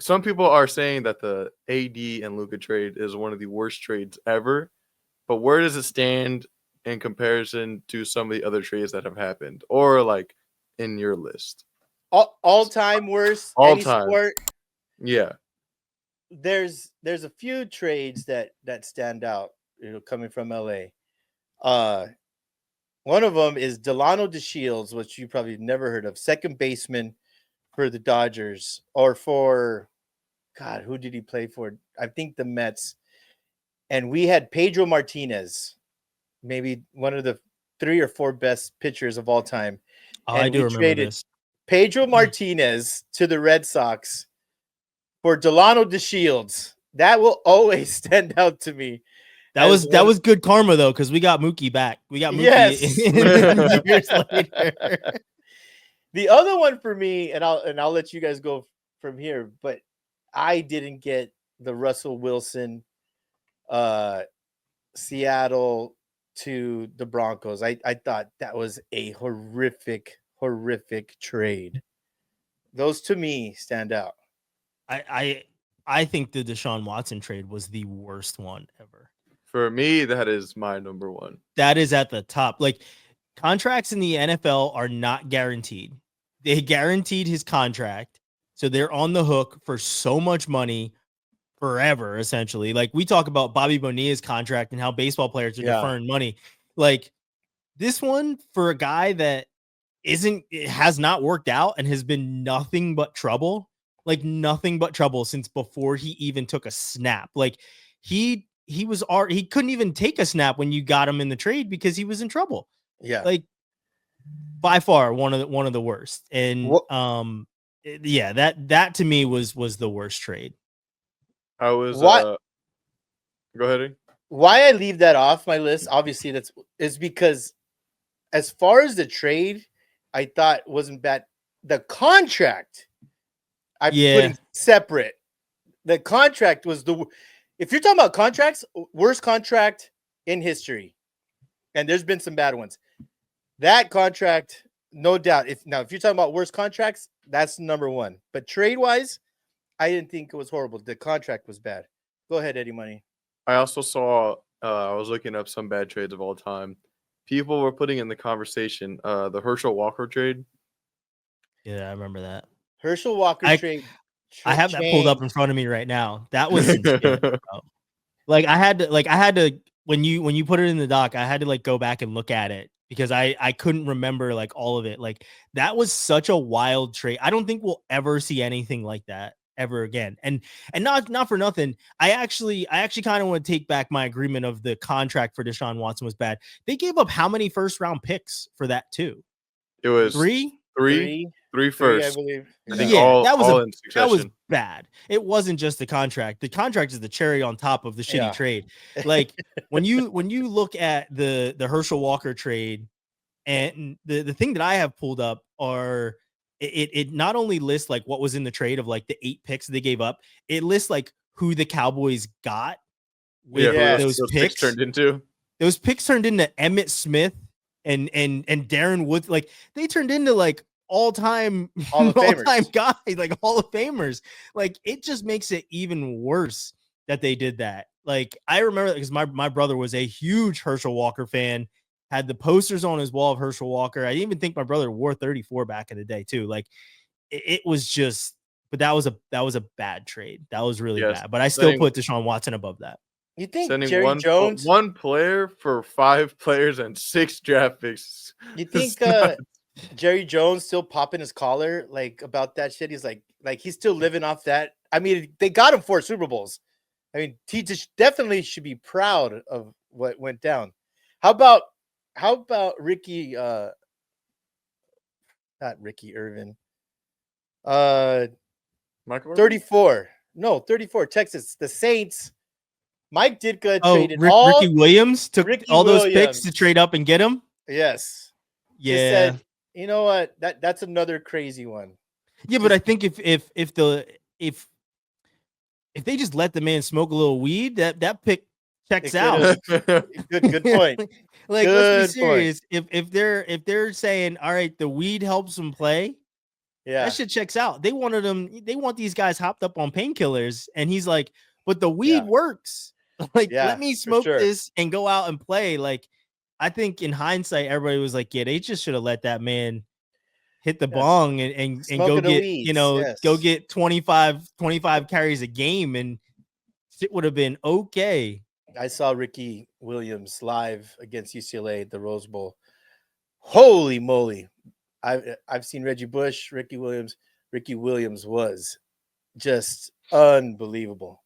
some people are saying that the AD and Luka trade is one of the worst trades ever. But where does it stand in comparison to some of the other trades that have happened, or like in your list? All time worst All any time. sport. Yeah. There's a few trades that stand out, coming from LA. Uh, One of them is Delano DeShields, which you probably never heard of, second baseman for the Dodgers, or for God, who did he play for? I think the Mets. And we had Pedro Martinez, maybe one of the 3 or 4 best pitchers of all time. Oh, I And do we remember traded this. Pedro Martinez to the Red Sox for Delano DeShields. That will always stand out to me. That was good karma though, because we got Mookie back. We got Mookie years later. The other one for me, and I'll let you guys go from here, but I didn't get the Russell Wilson Seattle to the Broncos. I thought that was a horrific trade. Those to me stand out. I think the Deshaun Watson trade was the worst one ever. For me, that is my number one. That is at the top. Like, contracts in the NFL are not guaranteed. They guaranteed his contract, so they're on the hook for so much money forever, essentially. Like, we talk about Bobby Bonilla's contract and how baseball players are deferring money. Like, this one, for a guy that has not worked out and has been nothing but trouble, like nothing but trouble since before he even took a snap. Like, he couldn't even take a snap when you got him in the trade because he was in trouble. Yeah. Like, by far one of the worst. And yeah, that to me was the worst trade. I was go ahead. Why I leave that off my list, obviously, is because as far as the trade, I thought wasn't bad. The contract, I'm putting separate. The contract was if you're talking about contracts, worst contract in history. And there's been some bad ones. That contract, no doubt. If you're talking about worst contracts, that's number one. But trade-wise, I didn't think it was horrible. The contract was bad. Go ahead, Eddie Money. I also saw, I was looking up some bad trades of all time. People were putting in the conversation the Herschel Walker trade. Yeah, I remember that. Herschel Walker trade. I have that pulled up in front of me right now. That was insane, like I had to when you put it in the doc, I had to like go back and look at it because I couldn't remember like all of it. Like, that was such a wild trade. I don't think we'll ever see anything like that ever again. And not for nothing, I actually kind of want to take back my agreement of the contract for Deshaun Watson was bad. They gave up how many first round picks for that too? It was three first, I believe. Yeah, that was bad. It wasn't just the contract. The contract is the cherry on top of the shitty trade. Like, when you look at the Herschel Walker trade, and the thing that I have pulled up are it not only lists like what was in the trade of like the 8 picks they gave up, it lists like who the Cowboys got with those picks turned into. Those picks turned into Emmitt Smith and Darren Woods. Like, they turned into like all-time guys, like Hall of Famers. Like, it just makes it even worse that they did that. Like, I remember because my brother was a huge Herschel Walker fan, had the posters on his wall of Herschel Walker. I didn't even think my brother wore 34 back in the day too. Like, it was just, but that was a bad trade. That was really bad. But I still put Deshaun Watson above that. You think Jerry Jones, one player for 5 players and 6 draft picks? You think Jerry Jones still popping his collar like about that shit? He's like he's still living off that. I mean, they got him 4 Super Bowls. I mean, he just definitely should be proud of what went down. How about Ricky? Not Ricky Irvin. Michael 34. No, 34. Texas. The Saints. Mike Ditka traded Ricky Williams took all those picks to trade up and get him. Yes. Yeah. Just said, you know what? That's another crazy one. Yeah, but I think if they just let the man smoke a little weed, that pick checks out. Good point. Like, let's be serious. If they're saying, all right, the weed helps him play, Yeah. That shit checks out. They want these guys hopped up on painkillers, and he's like, but the weed works. Like, Yeah, let me for smoke sure. this and go out and play. Like, I think in hindsight, everybody was like, yeah, they just should have let that man hit the bong and go Smoking the get, weeds, go yes. get 25 carries a game, and it would have been okay. I saw Ricky Williams live against UCLA at the Rose Bowl. Holy moly. I've seen Reggie Bush, Ricky Williams. Ricky Williams was just unbelievable.